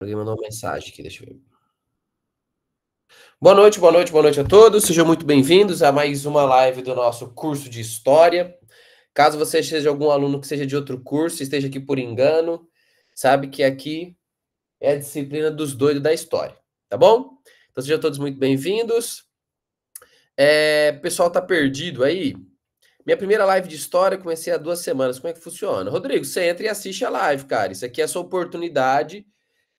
Alguém mandou uma mensagem aqui, deixa eu ver. Boa noite, boa noite, boa noite a todos. Sejam muito bem-vindos a mais uma live do nosso curso de História. Caso você seja algum aluno que seja de outro curso, esteja aqui por engano, sabe que aqui é a disciplina dos doidos da história, tá bom? Então sejam todos muito bem-vindos. O pessoal tá perdido aí? Minha primeira live de história eu comecei há 2 semanas. Como é que funciona? Rodrigo, você entra e assiste a live, cara. Isso aqui é a sua oportunidade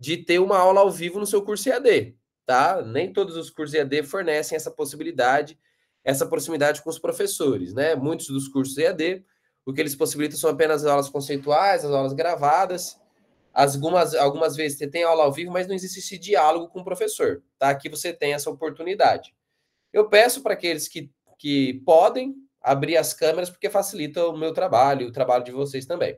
de ter uma aula ao vivo no seu curso EAD, tá? Nem todos os cursos EAD fornecem essa possibilidade, essa proximidade com os professores, né? Muitos dos cursos EAD, o que eles possibilitam são apenas as aulas conceituais, as aulas gravadas. Algumas vezes você tem aula ao vivo, mas não existe esse diálogo com o professor, tá? Aqui você tem essa oportunidade. Eu peço para aqueles que podem abrir as câmeras, porque facilita o meu trabalho e o trabalho de vocês também.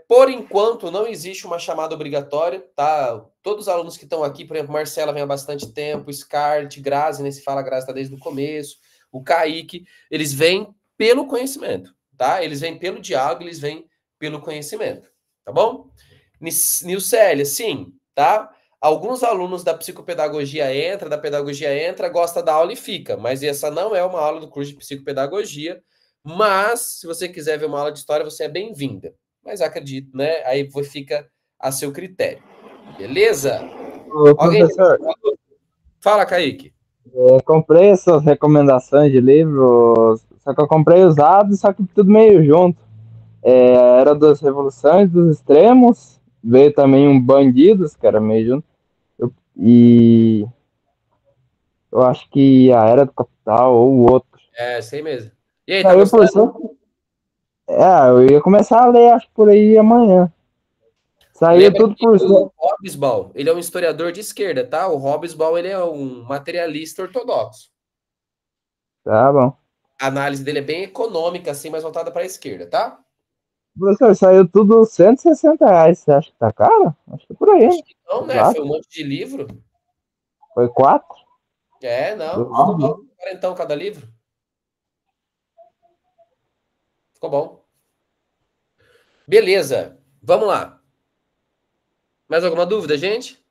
Por enquanto, não existe uma chamada obrigatória, tá? Todos os alunos que estão aqui, por exemplo, Marcela vem há bastante tempo, Scarlett, Grazi, nesse Fala Grazi está desde o começo, o Kaique, eles vêm pelo conhecimento, tá? Eles vêm pelo diálogo, eles vêm pelo conhecimento, tá bom? Nilcélia, sim, tá? Alguns alunos da psicopedagogia entra, da pedagogia entra, gosta da aula e fica, mas essa não é uma aula do curso de psicopedagogia, mas se você quiser ver uma aula de história, você é bem-vinda. Mas acredito, né? Aí fica a seu critério. Beleza? Ô, Alguém? professor, Fala, Kaique. comprei essas recomendações de livros, só que eu comprei usados, só que tudo meio junto. Era das Revoluções dos Extremos, veio também um Bandidos, que era meio junto, e eu acho que a Era do Capital ou o outro. Sei mesmo. E aí, tá Saiu por gostando? cento. Eu ia começar a ler, acho que por aí amanhã. Saiu Lembra tudo que por o cento. Hobsbawm, ele é um historiador de esquerda, tá? O Hobsbawm, ele é um materialista ortodoxo. Tá bom. A análise dele é bem econômica, assim, mas voltada para a esquerda, tá? Professor, saiu tudo R$ 160. Você acha que tá caro? Acho que é por aí, Acho hein? que não, né? Foi Exato. um monte de livro. Foi 4? Não, ficou bom. Então, cada livro. Ficou bom. Beleza, vamos lá. Mais alguma dúvida, gente?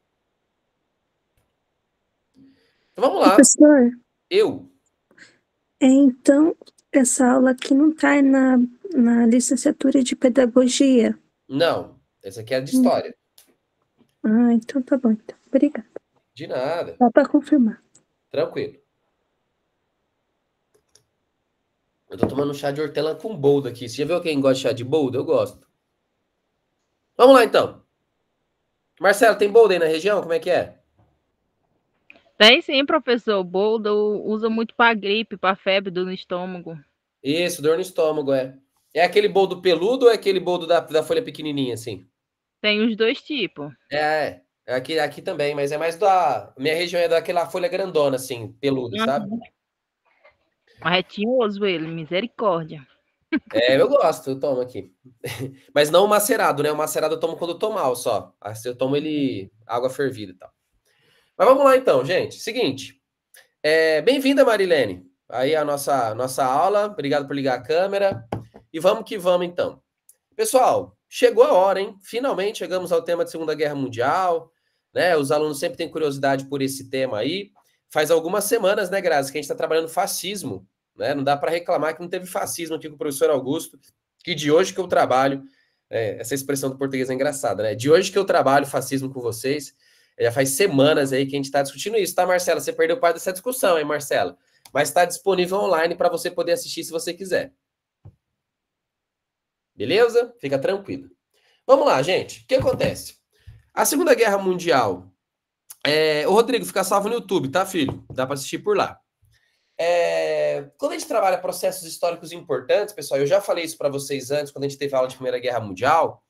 Então, vamos lá. Professor, Eu? então essa aula aqui não está na licenciatura de pedagogia. Não. Essa aqui é de história. Ah, então tá bom. Então. Obrigada. De nada. Dá para confirmar. Tranquilo. Eu tô tomando chá de hortelã com boldo aqui. Você já viu quem gosta de chá de boldo? Eu gosto. Vamos lá, então. Marcelo, tem boldo aí na região? Como é que é? Tem sim, professor. O boldo usa muito para gripe, para febre, dor no estômago. Isso, dor no estômago, é. É aquele boldo peludo ou é aquele boldo da folha pequenininha, assim? Tem os dois tipos. Aqui também, mas é mais da... Minha região é daquela folha grandona, assim, peluda, sabe? Mas é tinhoso ele, misericórdia. Eu gosto, eu tomo aqui. Mas não o macerado, né? O macerado eu tomo quando eu tô mal só. Assim, eu tomo ele água fervida e tal. Mas vamos lá então, gente. Seguinte. Bem-vinda, Marilene. Aí a nossa aula. Obrigado por ligar a câmera. E vamos que vamos então. Pessoal, chegou a hora, hein? Finalmente chegamos ao tema de Segunda Guerra Mundial, né? Os alunos sempre têm curiosidade por esse tema aí. Faz algumas semanas, né, Grazi, que a gente está trabalhando fascismo, né? Não dá para reclamar que não teve fascismo aqui com o professor Augusto, que de hoje que eu trabalho, essa expressão do português é engraçada, né? De hoje que eu trabalho fascismo com vocês, já faz semanas aí que a gente está discutindo isso, tá, Marcela? Você perdeu parte dessa discussão, hein, Marcela? Mas está disponível online para você poder assistir se você quiser. Beleza? Fica tranquilo. Vamos lá, gente. O que acontece? A Segunda Guerra Mundial. O Rodrigo, fica salvo no YouTube, tá, filho? Dá para assistir por lá. Quando a gente trabalha processos históricos importantes, pessoal, eu já falei isso para vocês antes, quando a gente teve aula de Primeira Guerra Mundial,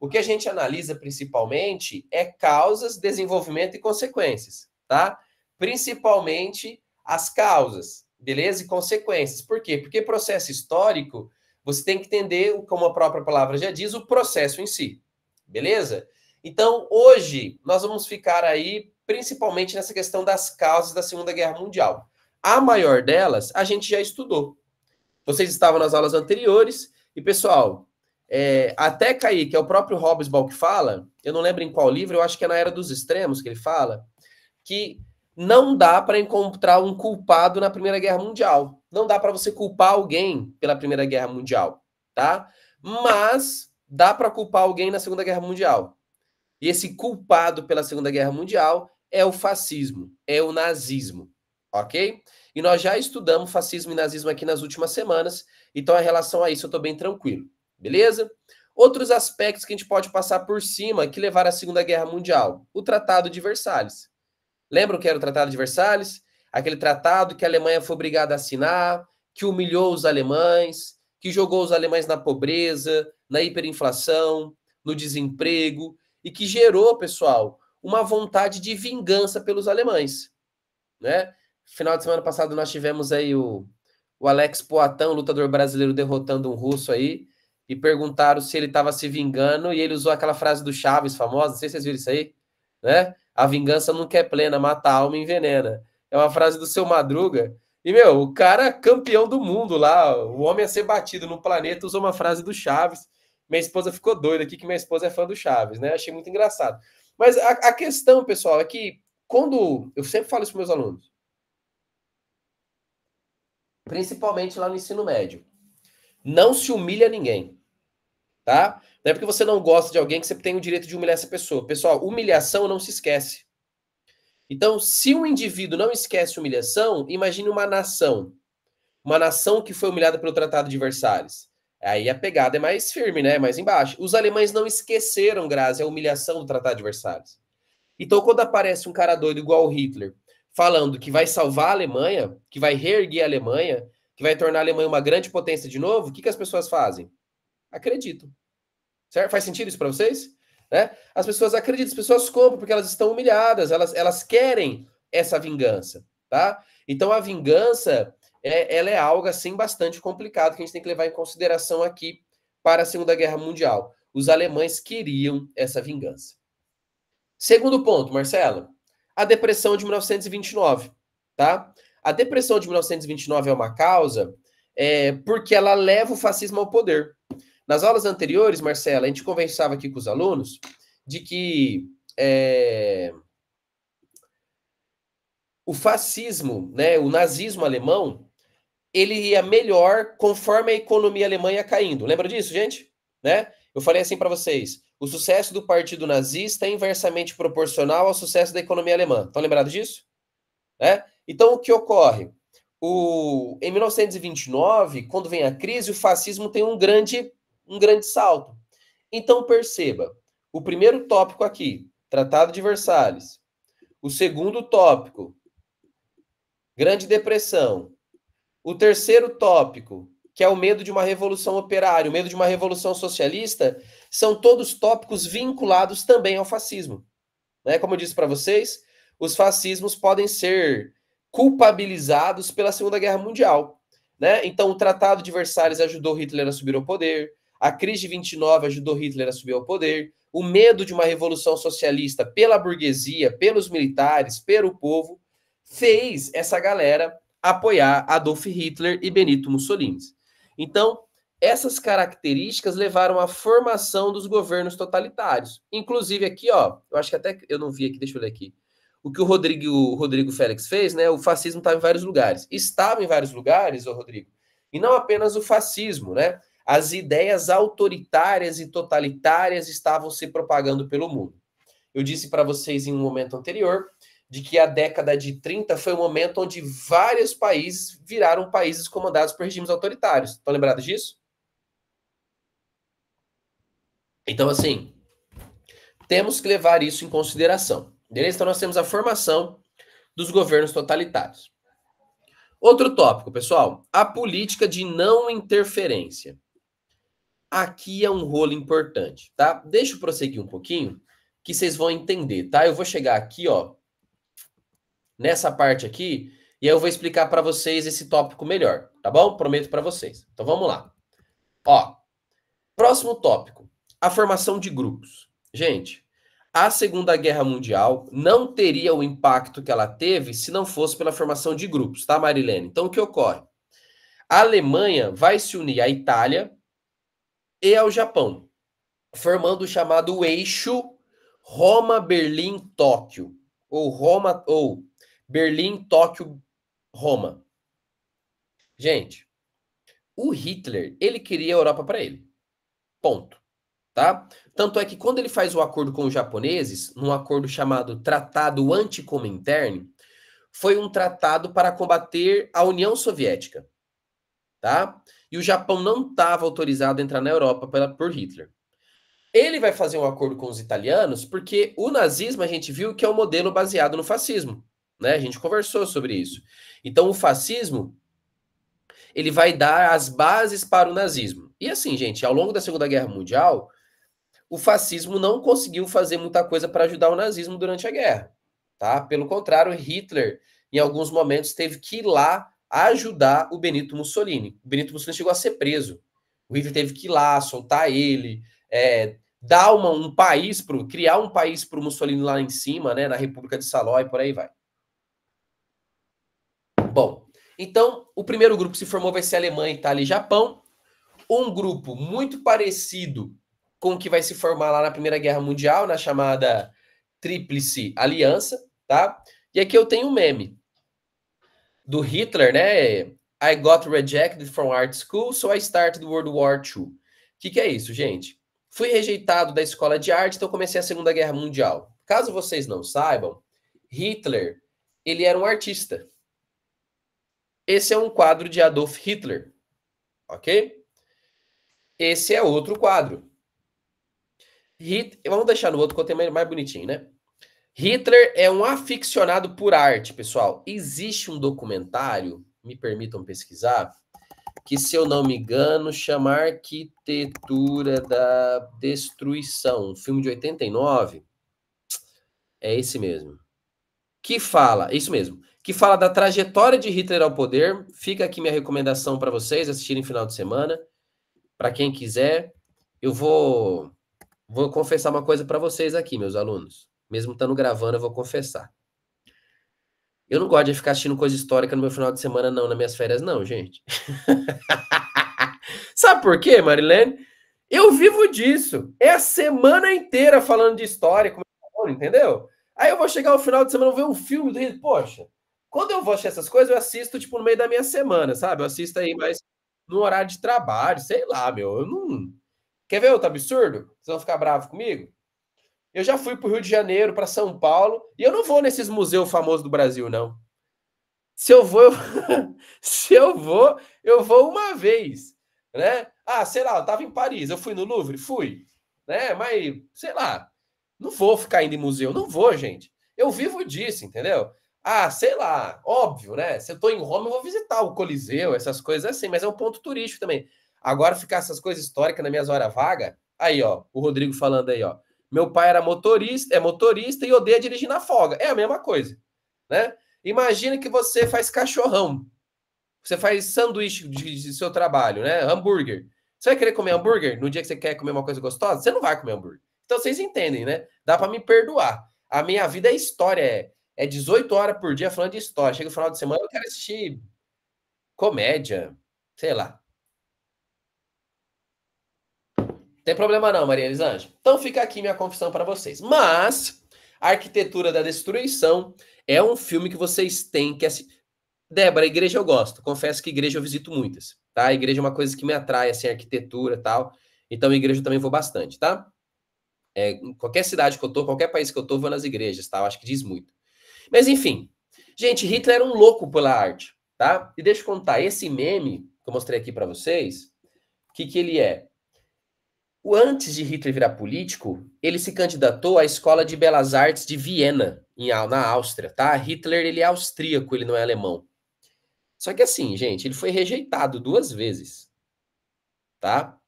o que a gente analisa principalmente é causas, desenvolvimento e consequências, tá? Principalmente as causas, beleza? E consequências. Por quê? Porque processo histórico, você tem que entender, como a própria palavra já diz, o processo em si, beleza? Então, hoje, nós vamos ficar aí principalmente nessa questão das causas da Segunda Guerra Mundial. A maior delas, a gente já estudou. Vocês estavam nas aulas anteriores e, pessoal, até cair, que é o próprio Hobsbawm que fala, eu não lembro em qual livro, eu acho que é na Era dos Extremos que ele fala, que não dá para encontrar um culpado na Primeira Guerra Mundial. Não dá para você culpar alguém pela Primeira Guerra Mundial, tá? Mas dá para culpar alguém na Segunda Guerra Mundial. E esse culpado pela Segunda Guerra Mundial é o fascismo, é o nazismo, ok? E nós já estudamos fascismo e nazismo aqui nas últimas semanas, então em relação a isso eu estou bem tranquilo, beleza? Outros aspectos que a gente pode passar por cima que levaram à Segunda Guerra Mundial. O Tratado de Versalhes. Lembram que era o Tratado de Versalhes? Aquele tratado que a Alemanha foi obrigada a assinar, que humilhou os alemães, que jogou os alemães na pobreza, na hiperinflação, no desemprego, e que gerou, pessoal, uma vontade de vingança pelos alemães, né? Final de semana passado nós tivemos aí o Alex Poitin, lutador brasileiro, derrotando um russo aí, e perguntaram se ele estava se vingando, e ele usou aquela frase do Chaves famosa, não sei se vocês viram isso aí, né? A vingança nunca é plena, mata a alma e envenena. É uma frase do Seu Madruga. E, meu, o cara campeão do mundo lá, o homem a ser batido no planeta, usou uma frase do Chaves. Minha esposa ficou doida aqui, que minha esposa é fã do Chaves, né? Achei muito engraçado. Mas a questão, pessoal, é que quando... Eu sempre falo isso para meus alunos. Principalmente lá no ensino médio. Não se humilha ninguém, tá? Não é porque você não gosta de alguém que você tem o direito de humilhar essa pessoa. Pessoal, humilhação não se esquece. Então, se um indivíduo não esquece humilhação, imagine uma nação. Uma nação que foi humilhada pelo Tratado de Versalhes. Aí a pegada é mais firme, né? Mais embaixo. Os alemães não esqueceram, Grazi, a humilhação do Tratado de Versalhes. Então, quando aparece um cara doido igual o Hitler, falando que vai salvar a Alemanha, que vai reerguer a Alemanha, que vai tornar a Alemanha uma grande potência de novo, o que as pessoas fazem? Acreditam. Certo? Faz sentido isso para vocês? Né? As pessoas acreditam, as pessoas compram porque elas estão humilhadas, elas querem essa vingança, tá? Então a vingança, ela é algo assim bastante complicado que a gente tem que levar em consideração aqui para a Segunda Guerra Mundial. Os alemães queriam essa vingança. Segundo ponto, Marcelo, a depressão de 1929, tá? A depressão de 1929 é uma causa porque ela leva o fascismo ao poder. Nas aulas anteriores, Marcela, a gente conversava aqui com os alunos de que o fascismo, né, o nazismo alemão, ele ia melhor conforme a economia alemã ia caindo. Lembra disso, gente? Né? Eu falei assim para vocês, o sucesso do partido nazista é inversamente proporcional ao sucesso da economia alemã. Estão lembrados disso? Né? Então, o que ocorre? Em 1929, quando vem a crise, o fascismo tem um grande salto. Então, perceba, o primeiro tópico aqui, Tratado de Versalhes. O segundo tópico, Grande Depressão. O terceiro tópico, que é o medo de uma revolução operária, o medo de uma revolução socialista, são todos tópicos vinculados também ao fascismo. Né? Como eu disse para vocês, os fascismos podem ser culpabilizados pela Segunda Guerra Mundial. Né? Então, o Tratado de Versalhes ajudou Hitler a subir ao poder, a crise de 29 ajudou Hitler a subir ao poder, o medo de uma revolução socialista pela burguesia, pelos militares, pelo povo, fez essa galera apoiar Adolf Hitler e Benito Mussolini. Então, essas características levaram à formação dos governos totalitários. Inclusive aqui, ó, eu acho que até eu não vi aqui, deixa eu ler aqui. O que o Rodrigo Félix fez, né? O fascismo estava em vários lugares. Estava em vários lugares, ô Rodrigo. E não apenas o fascismo, né? As ideias autoritárias e totalitárias estavam se propagando pelo mundo. Eu disse para vocês em um momento anterior de que a década de 30 foi o momento onde vários países viraram países comandados por regimes autoritários. Estão lembrados disso? Então, assim, temos que levar isso em consideração. Beleza? Então, nós temos a formação dos governos totalitários. Outro tópico, pessoal, a política de não interferência. Aqui é um rolo importante, tá? Deixa eu prosseguir um pouquinho, que vocês vão entender, tá? Eu vou chegar aqui, ó, nessa parte aqui, e aí eu vou explicar para vocês esse tópico melhor, tá bom? Prometo para vocês. Então, vamos lá. Ó, próximo tópico, a formação de grupos. Gente, a Segunda Guerra Mundial não teria o impacto que ela teve se não fosse pela formação de grupos, tá, Marilene? Então, o que ocorre? A Alemanha vai se unir à Itália, e ao Japão, formando o chamado eixo Roma, Berlim, Tóquio, ou Berlim, Tóquio, Roma. Gente, o Hitler, ele queria a Europa para ele. Ponto. Tá? Tanto é que quando ele faz o acordo com os japoneses, num acordo chamado Tratado Anticomintern, foi um tratado para combater a União Soviética, tá? E o Japão não estava autorizado a entrar na Europa por Hitler. Ele vai fazer um acordo com os italianos porque o nazismo a gente viu que é um modelo baseado no fascismo, né? A gente conversou sobre isso. Então o fascismo ele vai dar as bases para o nazismo. E assim, gente, ao longo da Segunda Guerra Mundial, o fascismo não conseguiu fazer muita coisa para ajudar o nazismo durante a guerra, tá? Pelo contrário, Hitler, em alguns momentos, teve que ir lá ajudar o Benito Mussolini. O Benito Mussolini chegou a ser preso. O Hitler teve que ir lá, soltar ele, dar um país criar um país para o Mussolini lá em cima, né, na República de Saló e por aí vai. Bom, então o primeiro grupo que se formou vai ser Alemanha, Itália e Japão. Um grupo muito parecido com o que vai se formar lá na Primeira Guerra Mundial, na chamada Tríplice Aliança, tá? E aqui eu tenho um meme do Hitler, né? I got rejected from art school, so I started World War II. O que é isso, gente? Fui rejeitado da escola de arte, então comecei a Segunda Guerra Mundial. Caso vocês não saibam, Hitler, ele era um artista. Esse é um quadro de Adolf Hitler, ok? Esse é outro quadro. Vamos deixar no outro que eu tenho mais bonitinho, né? Hitler é um aficionado por arte, pessoal. Existe um documentário, me permitam pesquisar, que, se eu não me engano, chama Arquitetura da Destruição, um filme de 89. É esse mesmo. Que fala, isso mesmo, que fala da trajetória de Hitler ao poder. Fica aqui minha recomendação para vocês assistirem no final de semana. Para quem quiser, eu vou confessar uma coisa para vocês aqui, meus alunos. Mesmo estando gravando, eu vou confessar. Eu não gosto de ficar assistindo coisa histórica no meu final de semana, não, nas minhas férias, não, gente. Sabe por quê, Marilene? Eu vivo disso. É a semana inteira falando de história, entendeu? Aí eu vou chegar ao final de semana, vou ver um filme do Hitler. Poxa, quando eu vou assistir essas coisas, eu assisto, tipo, no meio da minha semana, sabe? Eu assisto aí, mas no horário de trabalho, sei lá, meu. Eu não... Quer ver outro absurdo? Vocês vão ficar bravos comigo? Eu já fui para o Rio de Janeiro, para São Paulo, e eu não vou nesses museus famosos do Brasil, não. Se eu vou, eu vou uma vez, né? Ah, sei lá, eu estava em Paris, eu fui no Louvre? Fui, né? Mas, sei lá, não vou ficar indo em museu, não vou, gente. Eu vivo disso, entendeu? Ah, sei lá, óbvio, né? Se eu estou em Roma, eu vou visitar o Coliseu, essas coisas assim, mas é um ponto turístico também. Agora, ficar essas coisas históricas nas minhas horas vagas, aí, ó, o Rodrigo falando aí, ó. Meu pai era motorista, é motorista e odeia dirigir na folga. É a mesma coisa, né? Imagina que você faz cachorrão. Você faz sanduíche de seu trabalho, né? Hambúrguer. Você vai querer comer hambúrguer no dia que você quer comer uma coisa gostosa? Você não vai comer hambúrguer. Então vocês entendem, né? Dá para me perdoar. A minha vida é história, é 18 horas por dia falando de história. Chega o final de semana, eu quero assistir comédia, sei lá. Tem problema não, Maria Elisângela. Então fica aqui minha confissão para vocês. Mas a Arquitetura da Destruição é um filme que vocês têm que assistir. Débora, a igreja eu gosto. Confesso que igreja eu visito muitas, tá? A igreja é uma coisa que me atrai, assim, arquitetura e tal. Então, a igreja eu também vou bastante, tá? Em qualquer cidade que eu tô, qualquer país que eu tô, vou nas igrejas, tá? Eu acho que diz muito. Mas, enfim. Gente, Hitler era um louco pela arte, tá? E deixa eu contar, esse meme que eu mostrei aqui para vocês, o que ele é? Antes de Hitler virar político, ele se candidatou à Escola de Belas Artes de Viena, na Áustria, tá? Hitler, ele é austríaco, ele não é alemão. Só que assim, gente, ele foi rejeitado 2 vezes, tá?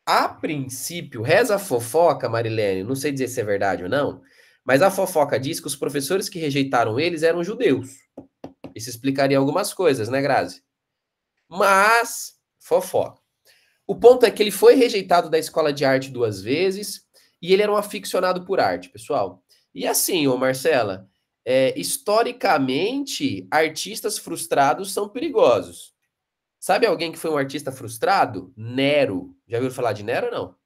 A princípio, reza a fofoca, Marilene, não sei dizer se é verdade ou não, mas a fofoca diz que os professores que rejeitaram eles eram judeus. Isso explicaria algumas coisas, né, Grazi? Mas, fofoca. O ponto é que ele foi rejeitado da escola de arte 2 vezes e ele era um aficionado por arte, pessoal. E assim, ô Marcela, historicamente, artistas frustrados são perigosos. Sabe alguém que foi um artista frustrado? Nero. Já ouviram falar de Nero ou não?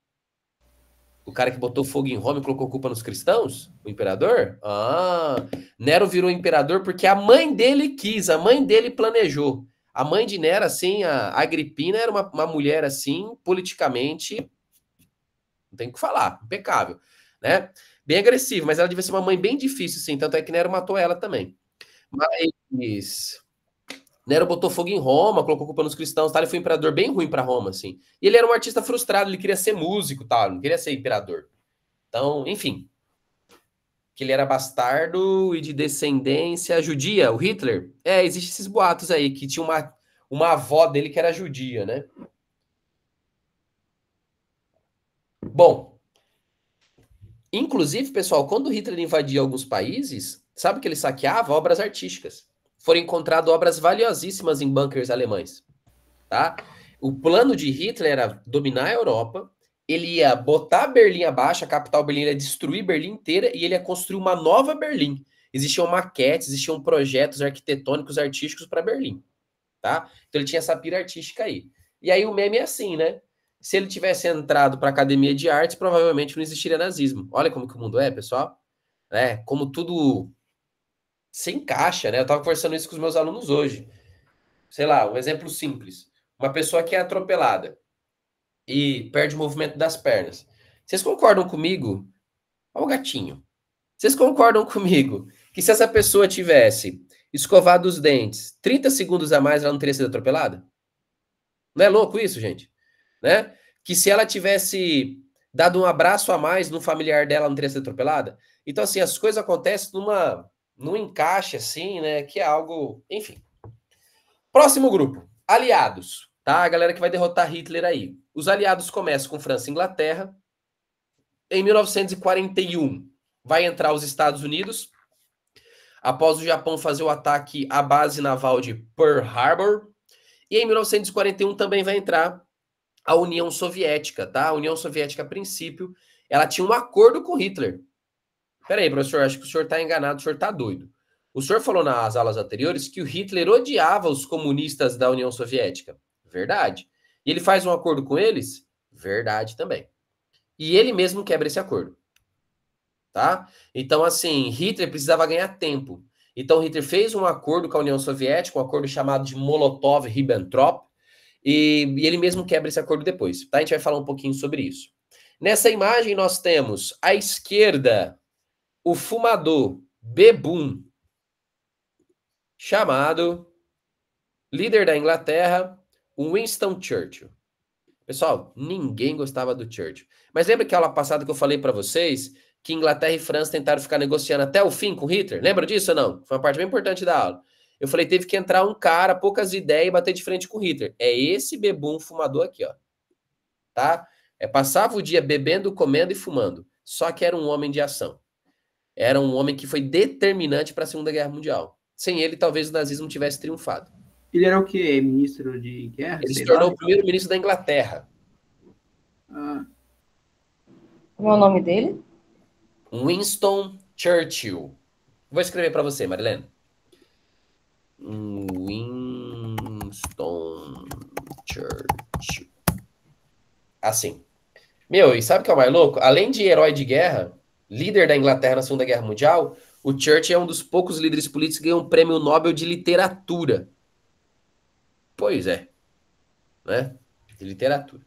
O cara que botou fogo em Roma e colocou culpa nos cristãos? O imperador? Ah, Nero virou imperador porque a mãe dele quis, a mãe dele planejou. A mãe de Nero, assim, a Agripina, era uma mulher, assim, politicamente, não tem o que falar, impecável, né? Bem agressiva, mas ela devia ser uma mãe bem difícil, assim, tanto é que Nero matou ela também. Mas Nero botou fogo em Roma, colocou culpa nos cristãos, tá? Ele foi um imperador bem ruim para Roma, assim. E ele era um artista frustrado, ele queria ser músico, tal, não queria ser imperador. Então, enfim, que ele era bastardo e de descendência judia, o Hitler. Existem esses boatos aí, que tinha uma avó dele que era judia, né? Bom, inclusive, pessoal, quando o Hitler invadia alguns países, sabe que ele saqueava? Obras artísticas. Foram encontradas obras valiosíssimas em bunkers alemães, tá? O plano de Hitler era dominar a Europa, ele ia botar Berlim abaixo, a capital Berlim ia destruir Berlim inteira e ele ia construir uma nova Berlim. Existiam maquetes, existiam projetos arquitetônicos, artísticos para Berlim, tá? Então ele tinha essa pira artística aí. E aí o meme é assim, né? Se ele tivesse entrado para a academia de artes, provavelmente não existiria nazismo. Olha como que o mundo é, pessoal. Né? Como tudo se encaixa, né? Eu estava conversando isso com os meus alunos hoje. Sei lá, um exemplo simples. Uma pessoa que é atropelada e perde o movimento das pernas. Vocês concordam comigo? Olha o gatinho. Vocês concordam comigo que se essa pessoa tivesse escovado os dentes 30 segundos a mais, ela não teria sido atropelada? Não é louco isso, gente? Né? Que se ela tivesse dado um abraço a mais no familiar dela, ela não teria sido atropelada? Então, assim, as coisas acontecem num encaixe, assim, né? Que é algo... Enfim. Próximo grupo. Aliados. Tá? A galera que vai derrotar Hitler aí. Os aliados começam com França e Inglaterra. Em 1941, vai entrar os Estados Unidos. Após o Japão fazer o ataque à base naval de Pearl Harbor. E em 1941 também vai entrar a União Soviética, tá? A União Soviética, a princípio, ela tinha um acordo com Hitler. Peraí, professor, acho que o senhor está enganado, o senhor está doido. O senhor falou nas aulas anteriores que o Hitler odiava os comunistas da União Soviética. Verdade. E ele faz um acordo com eles? Verdade também. E ele mesmo quebra esse acordo. Tá? Então, assim, Hitler precisava ganhar tempo. Então, Hitler fez um acordo com a União Soviética, um acordo chamado de Molotov-Ribbentrop, e ele mesmo quebra esse acordo depois. Tá? A gente vai falar um pouquinho sobre isso. Nessa imagem, nós temos à esquerda o fumador bebum, chamado líder da Inglaterra, Winston Churchill. Pessoal, ninguém gostava do Churchill. Mas lembra que a aula passada que eu falei para vocês que Inglaterra e França tentaram ficar negociando até o fim com Hitler? Lembra disso ou não? Foi uma parte bem importante da aula. Eu falei, teve que entrar um cara, poucas ideias, e bater de frente com Hitler. É esse bebum fumador aqui, ó. Tá? Passava o dia bebendo, comendo e fumando. Só que era um homem de ação. Era um homem que foi determinante para a Segunda Guerra Mundial. Sem ele, talvez o nazismo tivesse triunfado. Ele era o quê? Ministro de guerra? Ele se tornou o primeiro-ministro da Inglaterra. Como é o nome dele? Winston Churchill. Vou escrever para você, Marilene. Winston Churchill. Assim. Meu, e sabe o que é o mais louco? Além de herói de guerra, líder da Inglaterra na Segunda Guerra Mundial, o Churchill é um dos poucos líderes políticos que ganhou um prêmio Nobel de literatura. Pois é. Né? De literatura.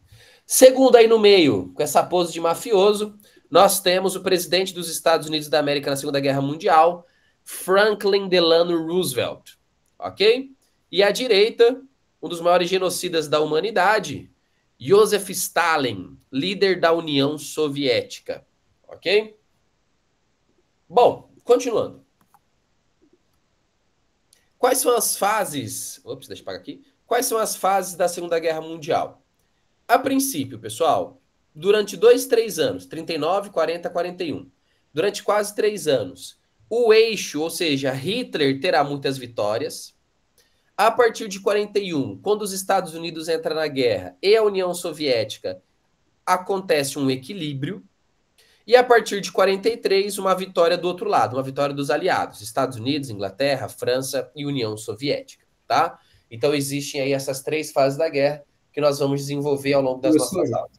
Segundo aí no meio, com essa pose de mafioso, nós temos o presidente dos Estados Unidos da América na Segunda Guerra Mundial, Franklin Delano Roosevelt. Ok? E à direita, um dos maiores genocidas da humanidade, Joseph Stalin, líder da União Soviética. Ok? Bom, continuando. Quais são as fases... Ops, deixa eu apagar aqui. Quais são as fases da Segunda Guerra Mundial? A princípio, pessoal, durante 2-3 anos, 39, 40, 41, durante quase 3 anos, o eixo, ou seja, Hitler terá muitas vitórias. A partir de 41, quando os Estados Unidos entram na guerra e a União Soviética, acontece um equilíbrio. E a partir de 43, uma vitória do outro lado, uma vitória dos aliados, Estados Unidos, Inglaterra, França e União Soviética, tá? Então existem aí essas 3 fases da guerra que nós vamos desenvolver ao longo das Professor, nossas aulas.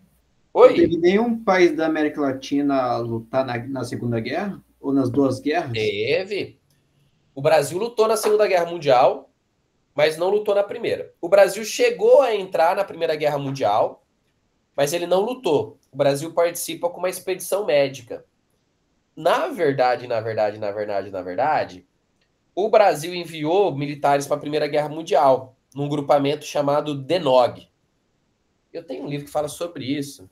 não Oi? teve nenhum país da América Latina a lutar na Segunda Guerra? Ou nas duas guerras? Teve. O Brasil lutou na Segunda Guerra Mundial, mas não lutou na Primeira. O Brasil chegou a entrar na Primeira Guerra Mundial, mas ele não lutou. O Brasil participa com uma expedição médica. Na verdade, o Brasil enviou militares para a Primeira Guerra Mundial, num grupamento chamado DENOG. Eu tenho um livro que fala sobre isso.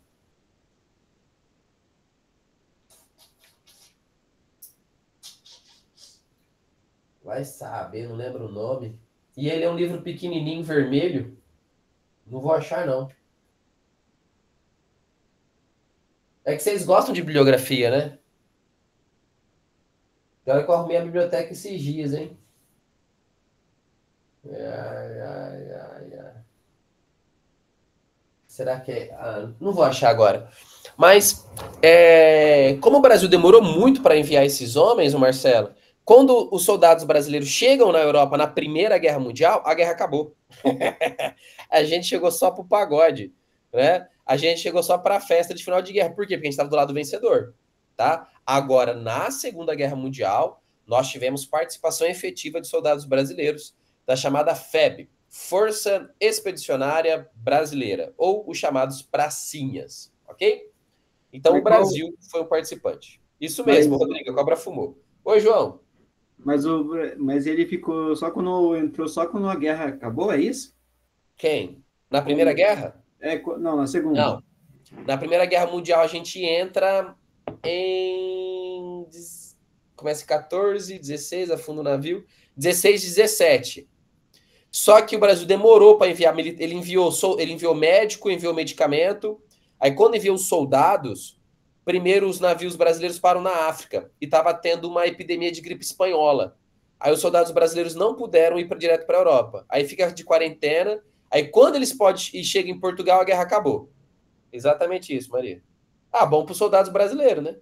Vai saber, não lembro o nome. E ele é um livro pequenininho, vermelho. Não vou achar, não. É que vocês gostam de bibliografia, né? Pior que eu arrumei a biblioteca esses dias, hein? Será que é... não vou achar agora. Mas, como o Brasil demorou muito para enviar esses homens, o Marcelo, quando os soldados brasileiros chegam na Europa na Primeira Guerra Mundial, a guerra acabou. A gente chegou só para o pagode, né? A gente chegou só para a festa de final de guerra. Por quê? Porque a gente estava do lado do vencedor, tá? Agora, na Segunda Guerra Mundial, nós tivemos participação efetiva de soldados brasileiros da chamada FEB, Força Expedicionária Brasileira, ou os chamados pracinhas, ok? Então, o Brasil foi um participante. Isso mesmo, Rodrigo, a cobra fumou. Oi, João. Mas ele ficou só quando a guerra acabou, é isso? Quem? Na Primeira Guerra? Não, na Segunda. Não. Na Primeira Guerra Mundial a gente entra em... Começa em 14, 16, afunda o navio. 16, 17. Só que o Brasil demorou para enviar... Ele enviou médico, enviou medicamento. Aí quando enviou os soldados, primeiro os navios brasileiros param na África. E estava tendo uma epidemia de gripe espanhola. Aí os soldados brasileiros não puderam ir direto para a Europa. Aí fica de quarentena. Aí quando eles podem e chegam em Portugal, a guerra acabou. Exatamente isso, Maria. Bom para os soldados brasileiros, né?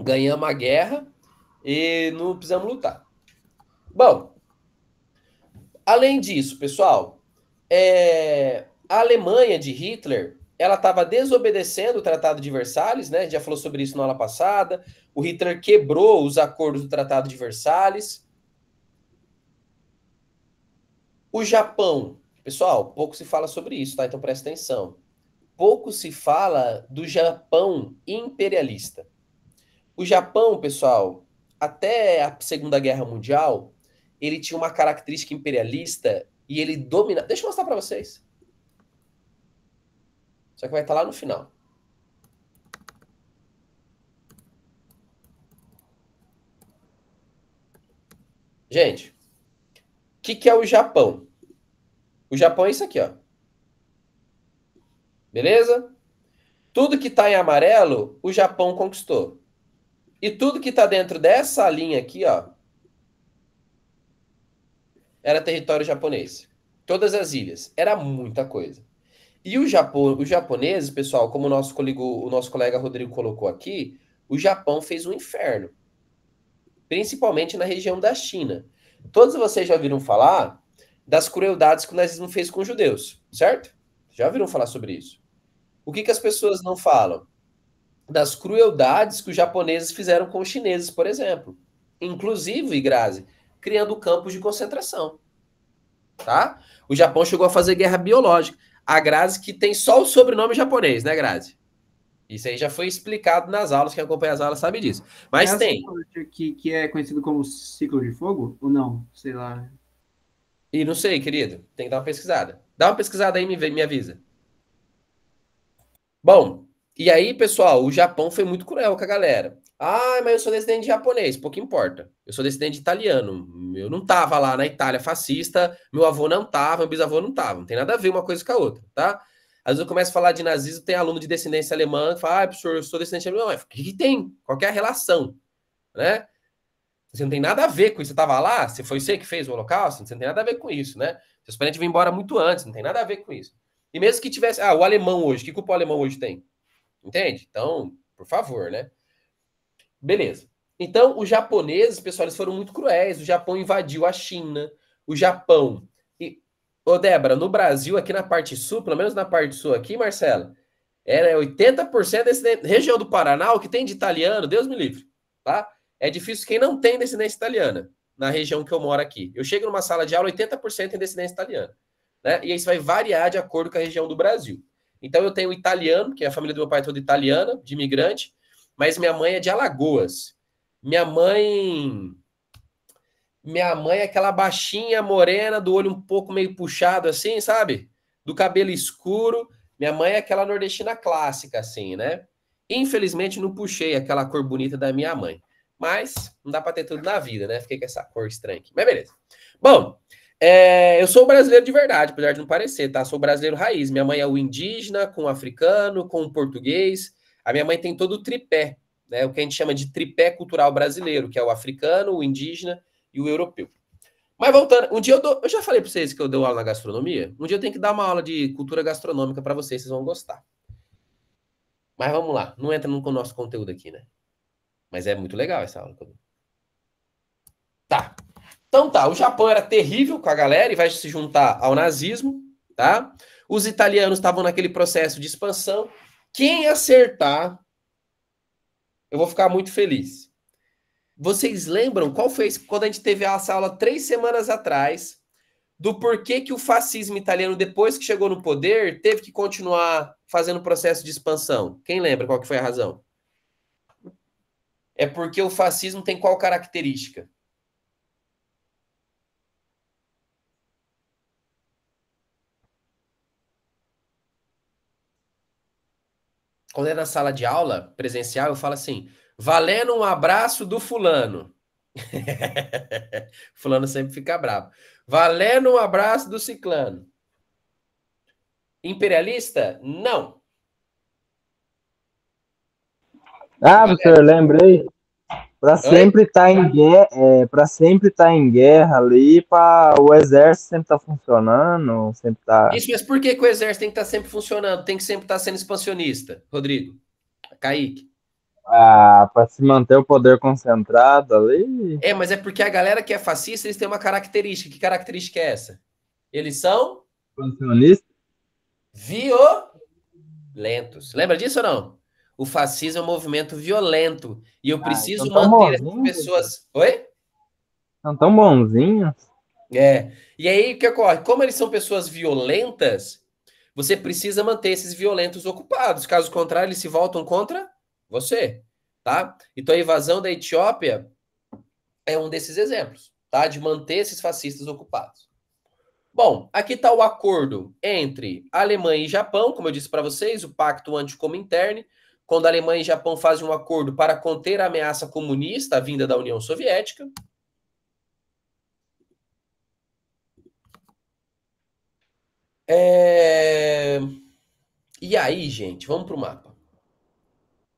Ganhamos a guerra e não precisamos lutar. Bom, além disso, pessoal, a Alemanha de Hitler, ela estava desobedecendo o Tratado de Versalhes, né? A gente já falou sobre isso na aula passada. O Hitler quebrou os acordos do Tratado de Versalhes. O Japão, pessoal, pouco se fala sobre isso, tá? Então presta atenção. Pouco se fala do Japão imperialista. O Japão, pessoal, até a Segunda Guerra Mundial, ele tinha uma característica imperialista e ele domina... Deixa eu mostrar para vocês. Só que vai estar lá no final. Gente, o que é o Japão? O Japão é isso aqui, ó. Beleza? Tudo que está em amarelo, o Japão conquistou. E tudo que está dentro dessa linha aqui, ó, era território japonês. Todas as ilhas. Era muita coisa. E os japoneses, pessoal, como o nosso colega Rodrigo colocou aqui, o Japão fez um inferno. Principalmente na região da China. Todos vocês já ouviram falar das crueldades que o nazismo fez com os judeus, certo? Já ouviram falar sobre isso? O que as pessoas não falam? Das crueldades que os japoneses fizeram com os chineses, por exemplo. Inclusive, Grazi, criando campos de concentração. Tá? O Japão chegou a fazer guerra biológica. A Grazi que tem só o sobrenome japonês, né, Grazi? Isso aí já foi explicado nas aulas, quem acompanha as aulas sabe disso. Mas tem. Que é conhecido como ciclo de fogo? Ou não? Sei lá. E não sei, querido. Tem que dar uma pesquisada. Dá uma pesquisada aí e me avisa. Bom, e aí, pessoal, o Japão foi muito cruel com a galera. Mas eu sou descendente de japonês. Pouco importa. Eu sou descendente de italiano. Eu não tava lá na Itália fascista. Meu avô não tava, meu bisavô não tava. Não tem nada a ver uma coisa com a outra, tá? Às vezes eu começo a falar de nazismo, tem aluno de descendência alemã que fala, professor, eu sou descendente alemã. O que tem? Qual que é a relação? Né? Você não tem nada a ver com isso. Você estava lá? Foi você que fez o Holocausto? Você não tem nada a ver com isso, né? Seus parentes vêm embora muito antes, não tem nada a ver com isso. E mesmo que tivesse... o alemão hoje, que culpa o alemão hoje tem? Entende? Então, por favor, né? Beleza. Então, os japoneses, pessoal, eles foram muito cruéis. O Japão invadiu a China. O Japão... Ô, Débora, no Brasil, aqui na parte sul, pelo menos na parte sul aqui, Marcelo, era 80% descendente. Região do Paraná, o que tem de italiano, Deus me livre, tá? É difícil quem não tem descendência italiana na região que eu moro aqui. Eu chego numa sala de aula, 80% tem descendência italiana, né? E isso vai variar de acordo com a região do Brasil. Então eu tenho italiano, que a família do meu pai é toda italiana, de imigrante, mas minha mãe é de Alagoas. Minha mãe é aquela baixinha, morena, do olho um pouco meio puxado assim, sabe? Do cabelo escuro. Minha mãe é aquela nordestina clássica, assim, né? Infelizmente não puxei aquela cor bonita da minha mãe. Mas não dá pra ter tudo na vida, né? Fiquei com essa cor estranha aqui. Mas beleza. Bom, eu sou brasileiro de verdade, apesar de não parecer, tá? Sou brasileiro raiz. Minha mãe é o indígena, com o africano, com o português. A minha mãe tem todo o tripé, né? O que a gente chama de tripé cultural brasileiro, que é o africano, o indígena e o europeu. Mas voltando, um dia eu já falei para vocês que eu dou aula na gastronomia. Um dia eu tenho que dar uma aula de cultura gastronômica para vocês vão gostar. Mas vamos lá, não entra no nosso conteúdo aqui, né? Mas é muito legal essa aula. Tá. Então tá, o Japão era terrível com a galera e vai se juntar ao nazismo, tá? Os italianos estavam naquele processo de expansão. Quem acertar, eu vou ficar muito feliz. Vocês lembram qual foi quando a gente teve essa aula 3 semanas atrás do porquê que o fascismo italiano, depois que chegou no poder, teve que continuar fazendo o processo de expansão? Quem lembra qual que foi a razão? É porque o fascismo tem qual característica? Quando é na sala de aula presencial, eu falo assim, valendo um abraço do fulano. Fulano sempre fica bravo. Valendo um abraço do ciclano. Imperialista? Não. Ah, professor, lembrei. Para sempre estar em guerra, para sempre estar em guerra ali, para o exército sempre estar funcionando, sempre estar. Isso, mas por que o exército tem que estar sempre funcionando? Tem que sempre estar sendo expansionista, Rodrigo? Kaique? Para se manter o poder concentrado ali. Mas é porque a galera que é fascista, eles têm uma característica. Que característica é essa? Eles são Expansionista? violentos. Lembra disso ou não? O fascismo é um movimento violento. E eu preciso então manter essas pessoas... Oi? São tão bonzinhos. E aí, o que ocorre? Como eles são pessoas violentas, você precisa manter esses violentos ocupados. Caso contrário, eles se voltam contra você, tá? Então, a invasão da Etiópia é um desses exemplos, tá? De manter esses fascistas ocupados. Bom, aqui está o acordo entre Alemanha e Japão, como eu disse para vocês, o Pacto Anticomintern, quando a Alemanha e Japão fazem um acordo para conter a ameaça comunista vinda da União Soviética. E aí, gente, vamos para o mapa.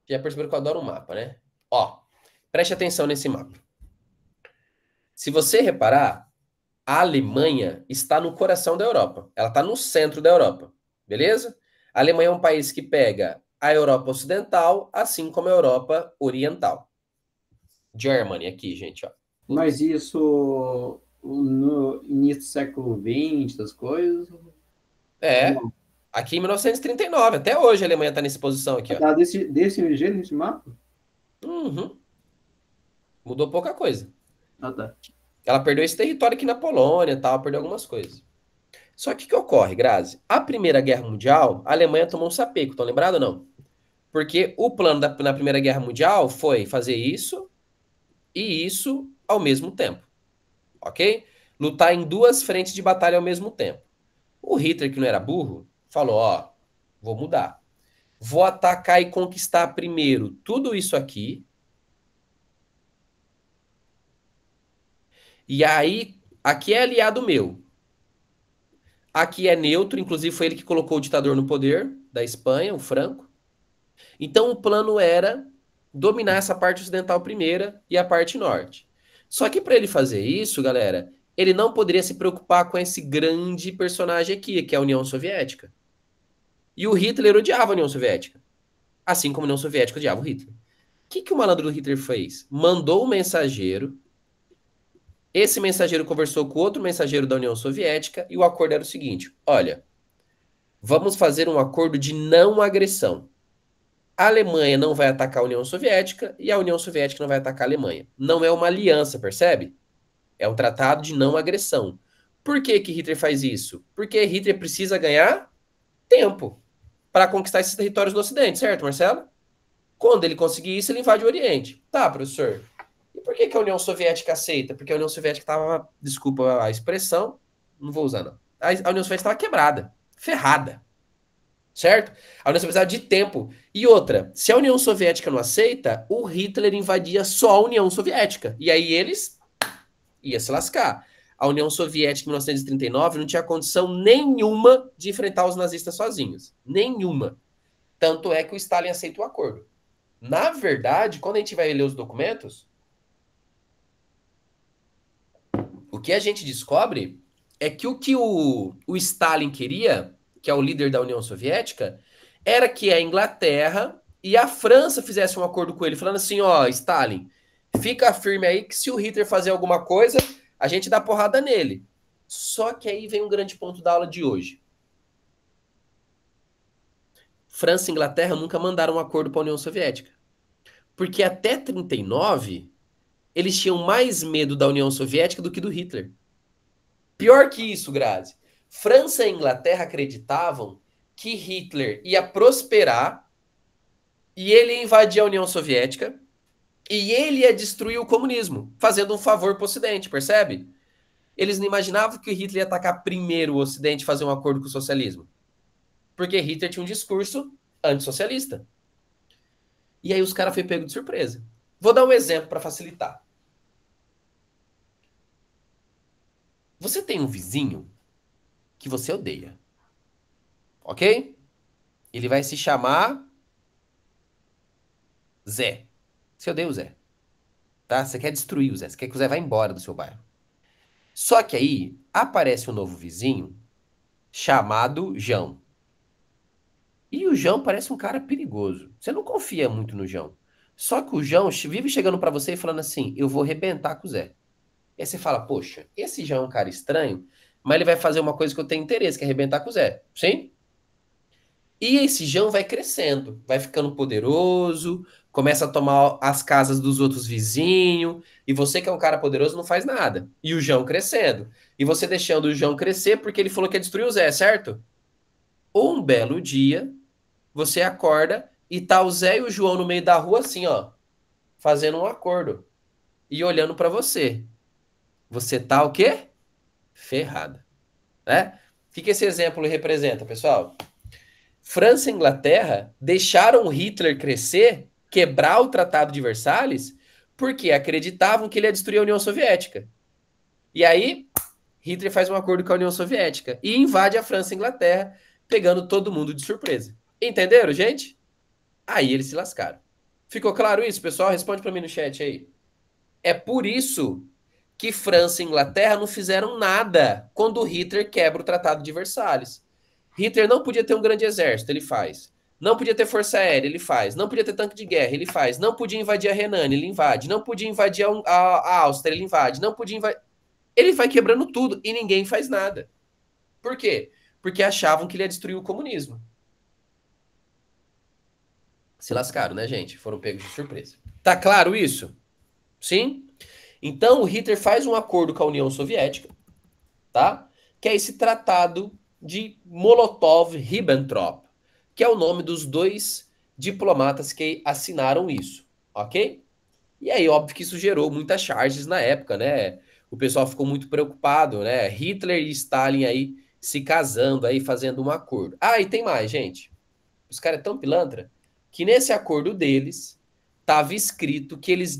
Já perceberam que eu adoro um mapa, né? Ó, preste atenção nesse mapa. Se você reparar, a Alemanha está no coração da Europa. Ela está no centro da Europa, beleza? A Alemanha é um país que pega a Europa Ocidental, assim como a Europa Oriental. Germany aqui, gente, ó. Mas isso no início do século XX, das coisas... Aqui em 1939, até hoje a Alemanha está nessa posição aqui, ó. Tá desse jeito, nesse mapa? Uhum. Mudou pouca coisa. Tá. Ela perdeu esse território aqui na Polônia, tal, perdeu algumas coisas. Só que o que ocorre, Grazi? A Primeira Guerra Mundial, a Alemanha tomou um sapeco, estão lembrados ou não? Porque o plano na Primeira Guerra Mundial foi fazer isso e isso ao mesmo tempo, ok? Lutar em 2 frentes de batalha ao mesmo tempo. O Hitler, que não era burro, falou, ó, vou mudar. Vou atacar e conquistar primeiro tudo isso aqui. E aí, aqui é aliado meu. Aqui é neutro, inclusive foi ele que colocou o ditador no poder da Espanha, o Franco. Então o plano era dominar essa parte ocidental primeira e a parte norte. Só que para ele fazer isso, galera, ele não poderia se preocupar com esse grande personagem aqui, que é a União Soviética. E o Hitler odiava a União Soviética. Assim como a União Soviética odiava o Hitler. O que o malandro do Hitler fez? Mandou um mensageiro Esse mensageiro conversou com outro mensageiro da União Soviética e o acordo era o seguinte: olha, vamos fazer um acordo de não agressão. A Alemanha não vai atacar a União Soviética e a União Soviética não vai atacar a Alemanha. Não é uma aliança, percebe? É um tratado de não agressão. Por que que Hitler faz isso? Porque Hitler precisa ganhar tempo para conquistar esses territórios no Ocidente, certo, Marcelo? Quando ele conseguir isso, ele invade o Oriente. Tá, professor. E por que que a União Soviética aceita? Porque a União Soviética estava, desculpa a expressão, não vou usar não. A União Soviética estava quebrada, ferrada, certo? A União Soviética precisava de tempo. E outra, se a União Soviética não aceita, o Hitler invadia só a União Soviética. E aí eles iam se lascar. A União Soviética, em 1939, não tinha condição nenhuma de enfrentar os nazistas sozinhos. Nenhuma. Tanto é que o Stalin aceita o acordo. Na verdade, quando a gente vai ler os documentos, o que a gente descobre é que o Stalin queria, que é o líder da União Soviética, era que a Inglaterra e a França fizessem um acordo com ele, falando assim, ó, Stalin, fica firme aí que se o Hitler fazer alguma coisa, a gente dá porrada nele. Só que aí vem um grande ponto da aula de hoje. França e Inglaterra nunca mandaram um acordo para a União Soviética. Porque até 39, eles tinham mais medo da União Soviética do que do Hitler. Pior que isso, Grazi. França e Inglaterra acreditavam que Hitler ia prosperar e ele ia invadir a União Soviética e ele ia destruir o comunismo, fazendo um favor para o Ocidente, percebe? Eles não imaginavam que Hitler ia atacar primeiro o Ocidente e fazer um acordo com o socialismo. Porque Hitler tinha um discurso antissocialista. E aí os caras foram pegos de surpresa. Vou dar um exemplo para facilitar. Você tem um vizinho que você odeia. Ok? Ele vai se chamar Zé. Você odeia o Zé. Tá? Você quer destruir o Zé. Você quer que o Zé vá embora do seu bairro. Só que aí aparece um novo vizinho chamado João. E o João parece um cara perigoso. Você não confia muito no João. Só que o João vive chegando pra você e falando assim, eu vou arrebentar com o Zé. E aí você fala, poxa, esse João é um cara estranho, mas ele vai fazer uma coisa que eu tenho interesse, que é arrebentar com o Zé. Sim? E esse João vai crescendo, vai ficando poderoso, começa a tomar as casas dos outros vizinhos, e você que é um cara poderoso não faz nada. E o João crescendo. E você deixando o João crescer porque ele falou que ia destruir o Zé, certo? Um belo dia, você acorda e tá o Zé e o João no meio da rua assim, ó, fazendo um acordo e olhando pra você. Você tá o quê? Ferrada, né? O que esse exemplo representa, pessoal? França e Inglaterra deixaram Hitler crescer, quebrar o Tratado de Versalhes, porque acreditavam que ele ia destruir a União Soviética. E aí, Hitler faz um acordo com a União Soviética e invade a França e a Inglaterra, pegando todo mundo de surpresa. Entenderam, gente? Aí eles se lascaram. Ficou claro isso, pessoal? Responde para mim no chat aí. É por isso que França e Inglaterra não fizeram nada quando Hitler quebra o Tratado de Versalhes. Hitler não podia ter um grande exército, ele faz. Não podia ter força aérea, ele faz. Não podia ter tanque de guerra, ele faz. Não podia invadir a Renânia, ele invade. Não podia invadir a Áustria, ele invade. Não podia invadir... Ele vai quebrando tudo e ninguém faz nada. Por quê? Porque achavam que ele ia destruir o comunismo. Se lascaram, né, gente? Foram pegos de surpresa. Tá claro isso? Sim? Então, o Hitler faz um acordo com a União Soviética, tá? Que é esse tratado de Molotov-Ribbentrop, que é o nome dos dois diplomatas que assinaram isso, ok? E aí, óbvio que isso gerou muitas charges na época, né? O pessoal ficou muito preocupado, né? Hitler e Stalin aí se casando, aí fazendo um acordo. Ah, e tem mais, gente. Os caras é tão pilantra que nesse acordo deles estava escrito que eles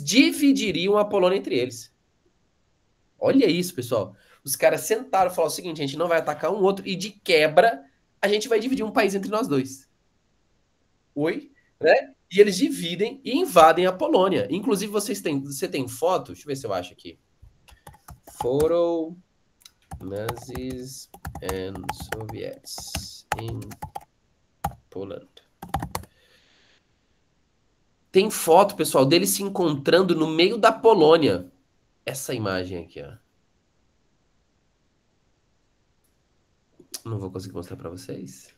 dividiriam a Polônia entre eles. Olha isso, pessoal. Os caras sentaram e falaram o seguinte, a gente não vai atacar um outro e de quebra a gente vai dividir um país entre nós dois. Oi? Né? E eles dividem e invadem a Polônia. Inclusive, você tem foto? Deixa eu ver se eu acho aqui. Photo Nazis and Soviets in Poland. Tem foto, pessoal, deles se encontrando no meio da Polônia. essa imagem aqui, ó. Não vou conseguir mostrar para vocês.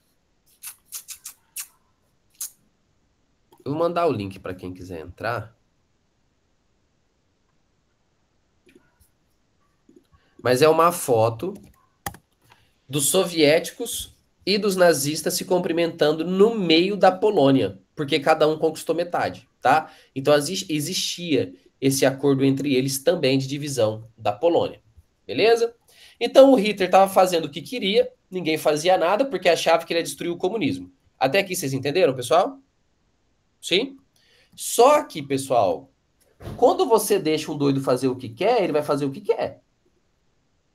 Eu vou mandar o link para quem quiser entrar. Mas é uma foto dos soviéticos e dos nazistas se cumprimentando no meio da Polônia, porque cada um conquistou metade, tá? Então existia esse acordo entre eles também de divisão da Polônia, beleza? Então o Hitler estava fazendo o que queria, ninguém fazia nada porque achava que ele ia destruir o comunismo. Até aqui vocês entenderam, pessoal? Sim? Só que, pessoal, quando você deixa um doido fazer o que quer, ele vai fazer o que quer,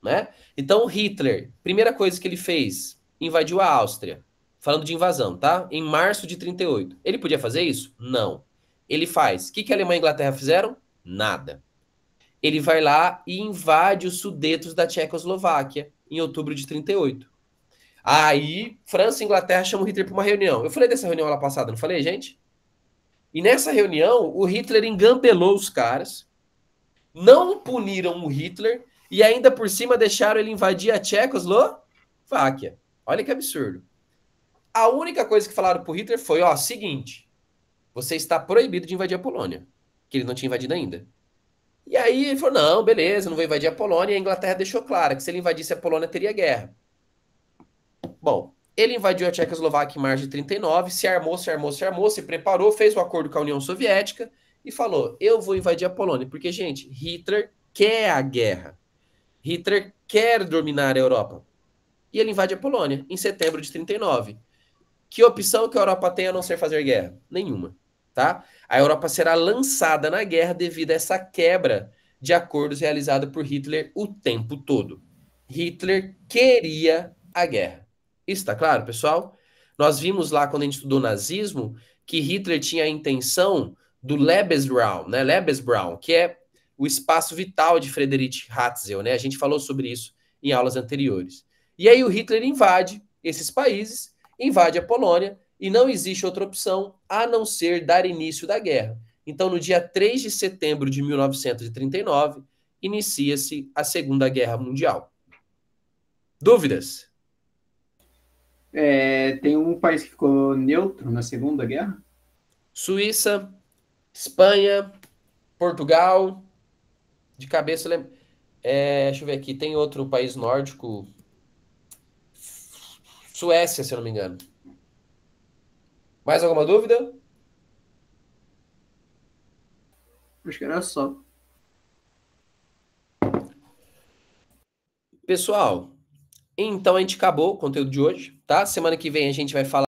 né? Então Hitler, primeira coisa que ele fez, invadiu a Áustria. Falando de invasão, tá? Em março de 38. Ele podia fazer isso? Não. Ele faz. O que a Alemanha e a Inglaterra fizeram? Nada. Ele vai lá e invade os Sudetos da Tchecoslováquia em outubro de 38. Aí, França e Inglaterra chamam o Hitler para uma reunião. Eu falei dessa reunião lá passada, não falei, gente? E nessa reunião, o Hitler engambelou os caras, não puniram o Hitler e ainda por cima deixaram ele invadir a Tchecoslováquia. Olha que absurdo. A única coisa que falaram pro Hitler foi, ó, seguinte, você está proibido de invadir a Polônia, que ele não tinha invadido ainda. E aí ele falou, não, beleza, não vou invadir a Polônia, e a Inglaterra deixou claro que se ele invadisse a Polônia, teria guerra. Bom, ele invadiu a Tchecoslováquia em março de 39, se armou, se preparou, fez um acordo com a União Soviética e falou, eu vou invadir a Polônia, porque, gente, Hitler quer a guerra. Hitler quer dominar a Europa. E ele invade a Polônia em setembro de 39. Que opção que a Europa tem a não ser fazer guerra? Nenhuma, tá? A Europa será lançada na guerra devido a essa quebra de acordos realizada por Hitler o tempo todo. Hitler queria a guerra. Isso tá claro, pessoal? Nós vimos lá, quando a gente estudou nazismo, que Hitler tinha a intenção do Lebensraum, né? Lebensraum, que é o espaço vital de Friedrich Hatzel, né? A gente falou sobre isso em aulas anteriores. E aí o Hitler invade esses países, invade a Polônia, e não existe outra opção a não ser dar início da guerra. Então, no dia 3 de setembro de 1939, inicia-se a Segunda Guerra Mundial. Dúvidas? Tem um país que ficou neutro na Segunda Guerra? Suíça, Espanha, Portugal, de cabeça, deixa eu ver aqui, tem outro país nórdico, Suécia, se eu não me engano. Mais alguma dúvida? Acho que era só. Pessoal, então a gente acabou o conteúdo de hoje, tá? Semana que vem a gente vai falar